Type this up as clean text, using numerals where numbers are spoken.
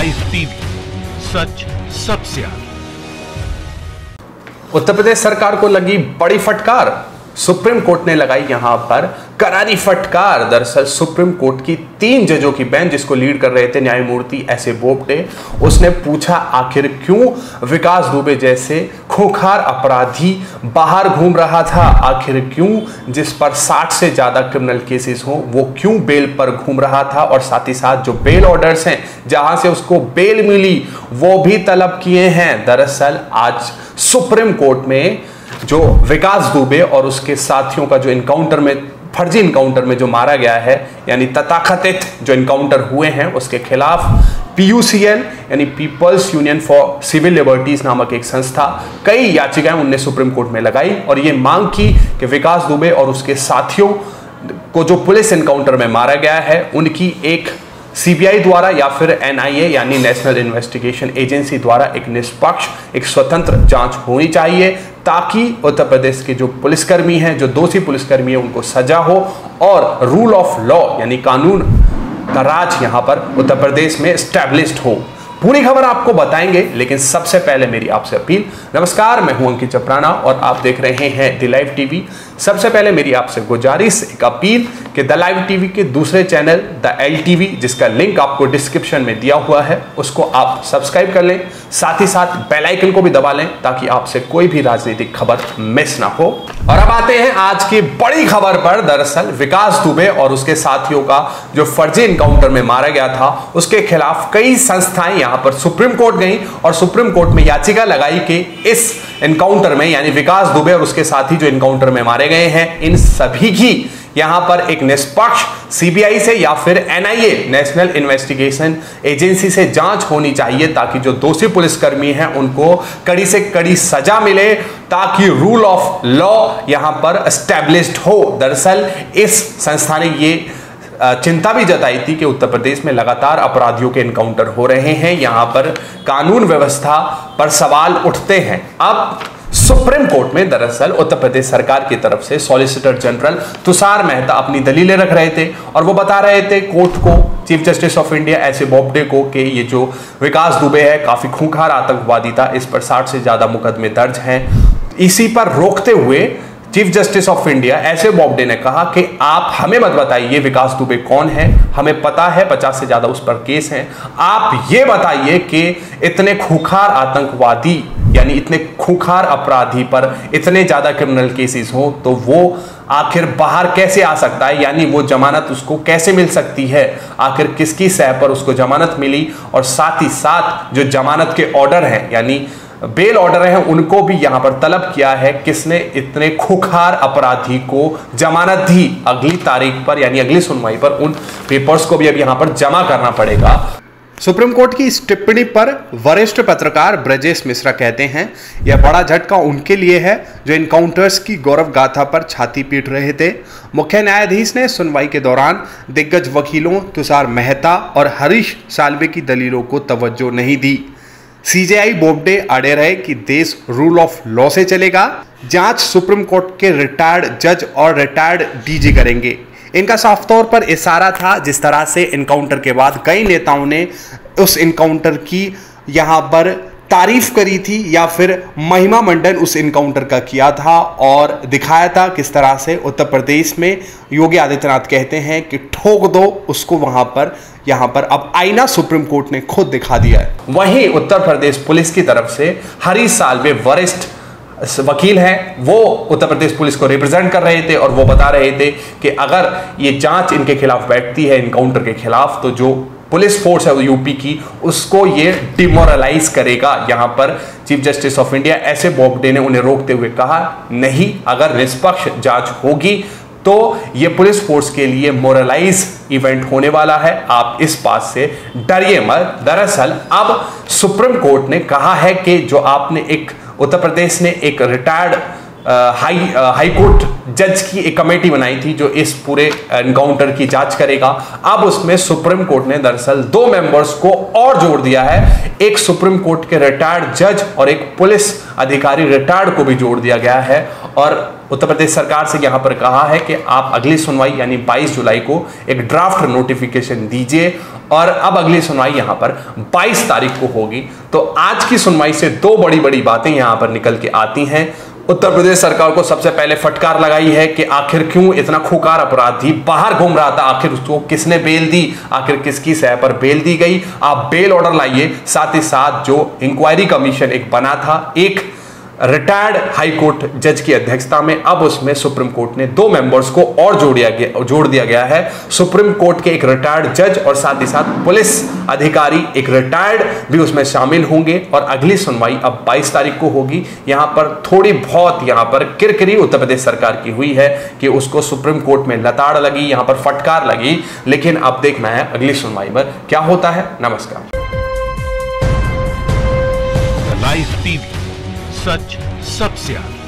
Live TV, सच सबसे आगे। उत्तर प्रदेश सरकार को लगी बड़ी फटकार। सुप्रीम कोर्ट ने लगाई यहां पर करारी फटकार। दरअसल सुप्रीम कोर्ट की 3 जजों की बेंच, जिसको लीड कर रहे थे न्यायमूर्ति एस.ए. बोबडे, उसने पूछा आखिर क्यों विकास दुबे जैसे खूंखार अपराधी बाहर घूम रहा था। आखिर क्यों जिस पर 60 से ज्यादा क्रिमिनल केसेस हो वो क्यों बेल पर घूम रहा था, और साथ ही साथ जो बेल ऑर्डर्स हैं जहां से उसको बेल मिली वो भी तलब किए हैं। दरअसल आज सुप्रीम कोर्ट में जो विकास दुबे और उसके साथियों का जो इनकाउंटर में, फर्जी इनकाउंटर में जो मारा गया है, यानी तथाकथित जो इनकाउंटर हुए हैं, उसके खिलाफ PUCL यानी people's union for civil liberties नामक एक संस्था कई याचिकाएं उनने सुप्रीम कोर्ट में लगाई और ये मांग की कि विकास दुबे और उसके साथियों को जो पुलिस इनकाउंटर में मारा गया है उनकी एक CBI द्वारा या फिर NIA यानी नेशनल इन्वेस्टिगेशन एजेंसी द्वारा एक निष्पक्ष, एक स्वतंत्र जांच होनी चाहिए, ताकि उत्तर प्रदेश के जो पुलिसकर्मी हैं, जो दोषी पुलिसकर्मी हैं, उनको सजा हो और रूल ऑफ लॉ यानी कानून का राज यहां पर उत्तर प्रदेश में एस्टैब्लिश्ड हो। पूरी खबर आपको बताएंगे, लेकिन सबसे पहले मेरी आपसे अपील। नमस्कार, मैं हूं अंकित चपराना और आप देख रहे हैं द लाइव टीवी। सबसे पहले मेरी आपसे गुजारिश, एक अपील कि द लाइव टीवी के दूसरे चैनल द LTV, जिसका लिंक आपको डिस्क्रिप्शन में दिया हुआ है, उसको आप सब्सक्राइब कर लें, साथ ही साथ बेल आइकन को भी दबा लें ताकि आपसे कोई भी राजनीतिक खबर मिस ना हो। और अब आते हैं आज की बड़ी खबर पर। दरअसल विकास दुबे और उसके साथियों का जो फर्जी इनकाउंटर में मारा गया था उसके खिलाफ कई संस्थाएं यहां पर सुप्रीम कोर्ट गई और सुप्रीम कोर्ट में याचिका लगाई कि इस इनकाउंटर में, यानी विकास दुबे और उसके साथी जो इनकाउंटर में मारे गए हैं, इन सभी की यहां पर एक निष्पक्ष CBI से या फिर NIA नेशनल इन्वेस्टिगेशन एजेंसी से जांच होनी चाहिए, ताकि जो दोषी पुलिसकर्मी हैं उनको कड़ी से कड़ी सजा मिले, ताकि रूल ऑफ लॉ यहां पर एस्टैब्लिश्ड हो। दरअसल इस संस्था ने ये चिंता भी जताई थी कि उत्तर प्रदेश में लगातार अपराधियों के इनकाउंटर हो रहे हैं, यहां पर कानून व्यवस्था पर सवाल उठते हैं। अब सुप्रीम कोर्ट में दरअसल उत्तर प्रदेश सरकार की तरफ से सॉलिसिटर जनरल तुषार मेहता अपनी दलीलें रख रहे थे और वो बता रहे थे कोर्ट को, chief justice of India एस.ए. Bobde को, कि ये जो विकास दुबे है काफी खूंखार आतंकवादी था, इस पर 60 से ज्यादा मुकदमे दर्ज हैं। इसी पर रोकते हुए chief justice of India एस.ए. Bobde ने कहा कि आप हमें मत बताइए विकास दुबे कौन है, हमें पता है 50 से ज्यादा उस पर केस हैं। आप ये बताइए कि इतने खूंखार आतंकवादी यानी इतने खूंखार अपराधी पर इतने ज्यादा क्रिमिनल केसेस हो तो वो आखिर बाहर कैसे आ सकता है, यानी वो जमानत उसको कैसे मिल सकती है, आखिर किसकी सह पर उसको जमानत मिली, और साथ ही साथ जो जमानत के ऑर्डर हैं यानी बेल ऑर्डर हैं उनको भी यहां पर तलब किया है, किसने इतने खूंखार अपराधी को जमानत दी। अगली तारीख पर यानी अगली सुनवाई पर उन पेपर्स को भी अब यहां पर जमा करना पड़ेगा। सुप्रीम कोर्ट की इस टिप्पणी पर वरिष्ठ पत्रकार ब्रजेश मिश्रा कहते हैं, यह बड़ा झटका उनके लिए है जो इनकाउंटर्स की गौरव गाथा पर छाती पीट रहे थे। मुख्य न्यायाधीश ने सुनवाई के दौरान दिग्गज वकीलों तुषार मेहता और हरीश साल्वे की दलीलों को तवज्जो नहीं दी। CJI बोबडे अड़े रहे कि देश रूल ऑफ लॉ से चलेगा। जांच सुप्रीम कोर्ट के रिटायर्ड जज और रिटायर्ड DG करेंगे। इनका साफ तौर पर इशारा था, जिस तरह से इनकाउंटर के बाद कई नेताओं ने उस इनकाउंटर की यहां पर तारीफ करी थी या फिर महिमा मंडन उस इनकाउंटर का किया था और दिखाया था किस तरह से उत्तर प्रदेश में योगी आदित्यनाथ कहते हैं कि ठोक दो उसको वहां पर, यहां पर अब आईना सुप्रीम कोर्ट ने खुद दिखा दिया है। वहीं उत्तर प्रदेश पुलिस की तरफ से हरीश साल्वे वरिष्ठ वकील हैं, वो उत्तर प्रदेश पुलिस को रिप्रेजेंट कर रहे थे और वो बता रहे थे कि अगर ये जांच इनके खिलाफ बैठती है इनकाउंटर के खिलाफ, तो जो पुलिस फोर्स है यूपी की उसको ये डिमोरलाइज करेगा। यहां पर chief justice of India एस.ए. Bobde ने उन्हें रोकते हुए कहा, नहीं, अगर निष्पक्ष जांच होगी तो ये पुलिस फोर्स के लिए मोरलाइज इवेंट होने वाला है, आप इस बात से डरिए मत। दरअसल अब सुप्रीम कोर्ट ने कहा है कि जो आपने एक उत्तर प्रदेश ने एक रिटायर्ड हाई कोर्ट जज की एक कमेटी बनाई थी जो इस पूरे एनकाउंटर की जांच करेगा, अब उसमें सुप्रीम कोर्ट ने दरअसल 2 मेंबर्स को और जोड़ दिया है। एक सुप्रीम कोर्ट के रिटायर्ड जज और एक पुलिस अधिकारी रिटायर्ड को भी जोड़ दिया गया है और उत्तर प्रदेश सरकार से यहां पर कहा है कि आप अगली सुनवाई यानी 22 जुलाई को एक ड्राफ्ट नोटिफिकेशन दीजिए और अब अगली सुनवाई यहां पर 22 तारीख को होगी। तो आज की सुनवाई से दो बड़ी बड़ी बातें यहां पर निकल के आती हैं। उत्तर प्रदेश सरकार को सबसे पहले फटकार लगाई है कि आखिर क्यों इतना खूंखार अपराधी बाहर घूम रहा था, आखिर उसको किसने बेल दी, आखिर किसकी सह पर बेल दी गई। आप बेल ऑर्डर लाइए। साथ ही साथ जो इंक्वायरी कमीशन एक बना था, एक रिटायर्ड हाई कोर्ट जज की अध्यक्षता में, अब उसमें सुप्रीम कोर्ट ने 2 मेंबर्स को और जोड़ दिया गया है। सुप्रीम कोर्ट के एक रिटायर्ड जज और साथ ही साथ पुलिस अधिकारी एक रिटायर्ड भी उसमें शामिल होंगे। और अगली सुनवाई अब 22 तारीख को होगी। यहां पर थोड़ी बहुत यहां पर किरकिरी उत्तर प्रदेश सरकार की हुई है कि उसको सुप्रीम कोर्ट में लताड़ लगी, यहां पर फटकार लगी, लेकिन अब देखना है अगली सुनवाई में क्या होता है। नमस्कार। लाइव टीवी, सच सबसे आगे।